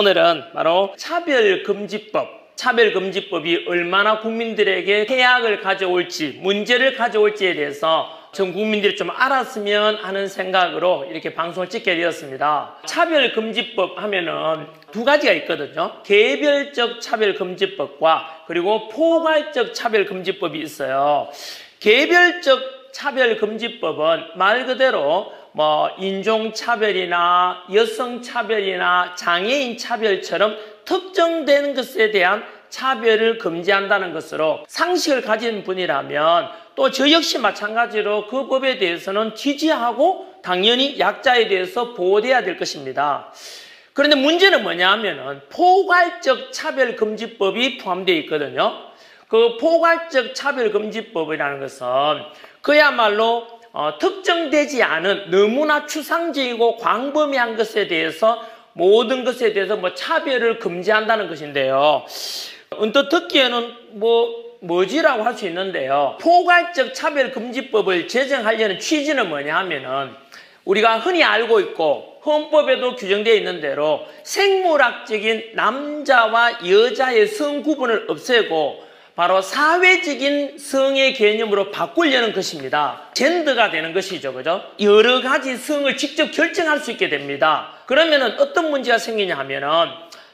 오늘은 바로 차별금지법이 얼마나 국민들에게 해악을 가져올지, 문제를 가져올지에 대해서 전 국민들이 좀 알았으면 하는 생각으로 이렇게 방송을 찍게 되었습니다. 차별금지법 하면은 두 가지가 있거든요. 개별적 차별금지법과 그리고 포괄적 차별금지법이 있어요. 개별적 차별금지법은 말 그대로 인종차별이나 여성차별이나 장애인 차별처럼 특정된 것에 대한 차별을 금지한다는 것으로 상식을 가진 분이라면 또 저 역시 마찬가지로 그 법에 대해서는 지지하고 당연히 약자에 대해서 보호돼야 될 것입니다. 그런데 문제는 뭐냐 하면은 포괄적 차별금지법이 포함되어 있거든요. 그 포괄적 차별금지법이라는 것은 그야말로 특정되지 않은 너무나 추상적이고 광범위한 것에 대해서 모든 것에 대해서 차별을 금지한다는 것인데요. 언뜻 듣기에는 뭐지라고 할 수 있는데요. 포괄적 차별금지법을 제정하려는 취지는 뭐냐 하면은 우리가 흔히 알고 있고 헌법에도 규정되어 있는 대로 생물학적인 남자와 여자의 성 구분을 없애고 바로 사회적인 성의 개념으로 바꾸려는 것입니다. 젠더가 되는 것이죠. 그죠? 여러 가지 성을 직접 결정할 수 있게 됩니다. 그러면은 어떤 문제가 생기냐 하면은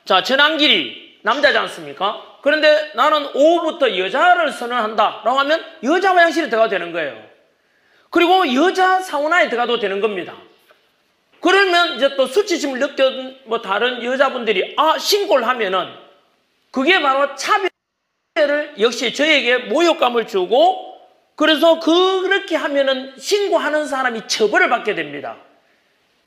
자, 전환길이 남자지 않습니까? 그런데 나는 오후부터 여자를 선언한다 라고 하면 여자 화장실에 들어가도 되는 거예요. 그리고 여자 사우나에 들어가도 되는 겁니다. 그러면 이제 또 수치심을 느꼈던 다른 여자분들이 신고를 하면은 그게 바로 차별을 역시 저에게 모욕감을 주고 그래서 그렇게 하면은 신고하는 사람이 처벌을 받게 됩니다.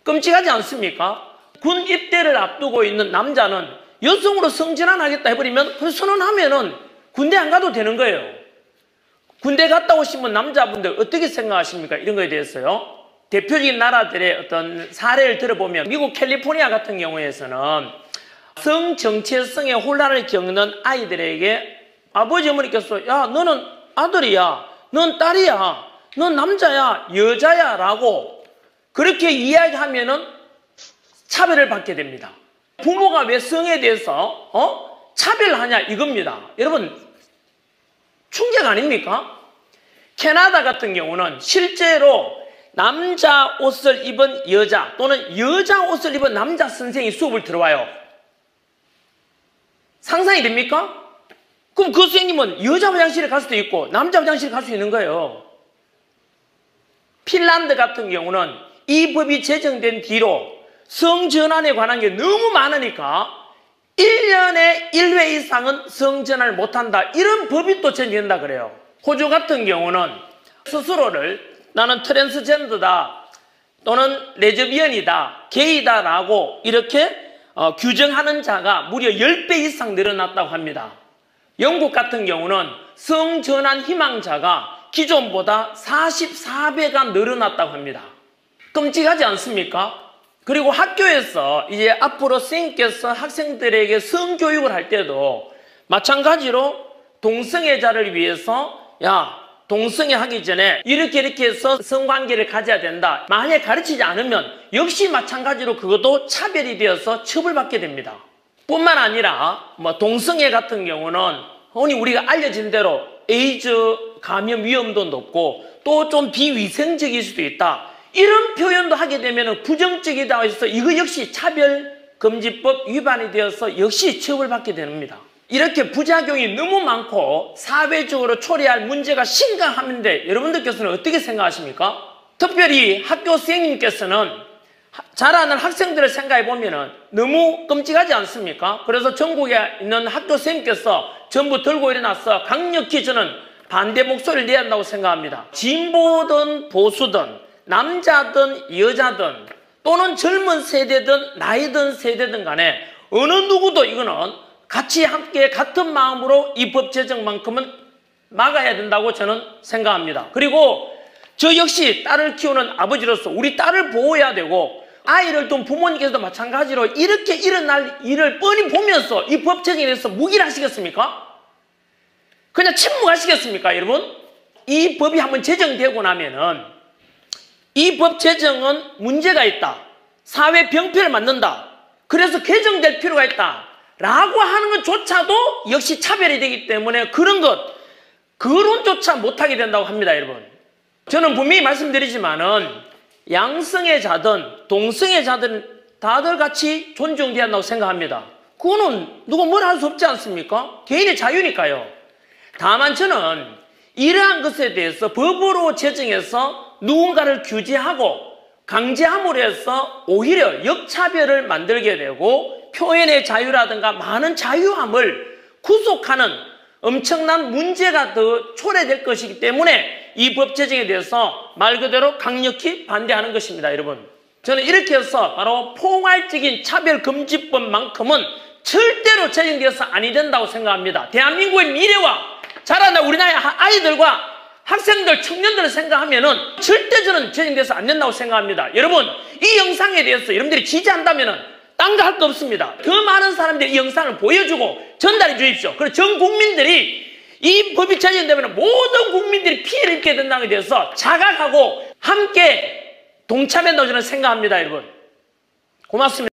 끔찍하지 않습니까? 군 입대를 앞두고 있는 남자는 여성으로 성전환하겠다 해버리면 그 선언하면은 군대 안 가도 되는 거예요. 군대 갔다 오시면 남자분들 어떻게 생각하십니까? 이런 거에 대해서요. 대표적인 나라들의 어떤 사례를 들어보면 미국 캘리포니아 같은 경우에서는 성정체성의 혼란을 겪는 아이들에게 아버지 어머니께서 야 너는 아들이야, 넌 딸이야, 넌 남자야, 여자야 라고 그렇게 이야기하면은 차별을 받게 됩니다. 부모가 왜 성에 대해서 차별하냐 이겁니다. 여러분 충격 아닙니까? 캐나다 같은 경우는 실제로 남자 옷을 입은 여자 또는 여자 옷을 입은 남자 선생이 수업을 들어와요. 상상이 됩니까? 그럼 그 선생님은 여자 화장실에 갈 수도 있고 남자 화장실에 갈 수 있는 거예요. 핀란드 같은 경우는 이 법이 제정된 뒤로 성전환에 관한 게 너무 많으니까 1년에 1회 이상은 성전환을 못한다. 이런 법이 또 제정된다 그래요. 호주 같은 경우는 스스로를 나는 트랜스젠더다 또는 레즈비언이다, 게이다 라고 이렇게 규정하는 자가 무려 10배 이상 늘어났다고 합니다. 영국 같은 경우는 성전환 희망자가 기존보다 44배가 늘어났다고 합니다. 끔찍하지 않습니까? 그리고 학교에서 이제 앞으로 선생님께서 학생들에게 성교육을 할 때도 마찬가지로 동성애자를 위해서 동성애 하기 전에 이렇게 해서 성관계를 가져야 된다. 만약에 가르치지 않으면 역시 마찬가지로 그것도 차별이 되어서 처벌받게 됩니다. 뿐만 아니라 동성애 같은 경우는 흔히 우리가 알려진 대로 에이즈 감염 위험도 높고 또 좀 비위생적일 수도 있다. 이런 표현도 하게 되면 부정적이다 해서 이거 역시 차별금지법 위반이 되어서 역시 처벌받게 됩니다. 이렇게 부작용이 너무 많고 사회적으로 초래할 문제가 심각한데 여러분들께서는 어떻게 생각하십니까? 특별히 학교 선생님께서는 자라는 학생들을 생각해 보면 너무 끔찍하지 않습니까? 그래서 전국에 있는 학교 선생님께서 전부 들고 일어나서 강력히 저는 반대 목소리를 내야 한다고 생각합니다. 진보든 보수든 남자든 여자든 또는 젊은 세대든 나이 든 세대든 간에 어느 누구도 이거는 같이 함께 같은 마음으로 이 법 제정만큼은 막아야 된다고 저는 생각합니다. 그리고 저 역시 딸을 키우는 아버지로서 우리 딸을 보호해야 되고 아이를 둔 부모님께서도 마찬가지로 이렇게 일어날 일을 뻔히 보면서 이 법 제정에 대해서 무기하시겠습니까? 그냥 침묵하시겠습니까, 여러분? 이 법이 한번 제정되고 나면은 이 법 제정은 문제가 있다. 사회 병폐를 만든다. 그래서 개정될 필요가 있다라고 하는 것조차도 역시 차별이 되기 때문에 그런 것, 거론조차 못하게 된다고 합니다, 여러분. 저는 분명히 말씀드리지만은 양성의 자든 동성의 자든 다들 같이 존중돼야 한다고 생각합니다. 그거는 누가 뭐라 할 수 없지 않습니까? 개인의 자유니까요. 다만 저는 이러한 것에 대해서 법으로 제정해서 누군가를 규제하고 강제함으로 해서 오히려 역차별을 만들게 되고 표현의 자유라든가 많은 자유함을 구속하는 엄청난 문제가 더 초래될 것이기 때문에 이 법 제정에 대해서 말 그대로 강력히 반대하는 것입니다, 여러분. 저는 이렇게 해서 바로 포괄적인 차별금지법만큼은 절대로 제정되어서 아니 된다고 생각합니다. 대한민국의 미래와 자라날 우리나라의 아이들과 학생들, 청년들을 생각하면은 절대 저는 제정돼서 안 된다고 생각합니다. 여러분, 이 영상에 대해서 여러분들이 지지한다면은 딴 거 할 거 없습니다. 더 많은 사람들이 이 영상을 보여주고 전달해 주십시오. 그리고 전 국민들이 이 법이 제정되면 모든 국민들이 피해를 입게 된다는 데 대해서 자각하고 함께 동참한다고 저는 생각합니다, 여러분. 고맙습니다.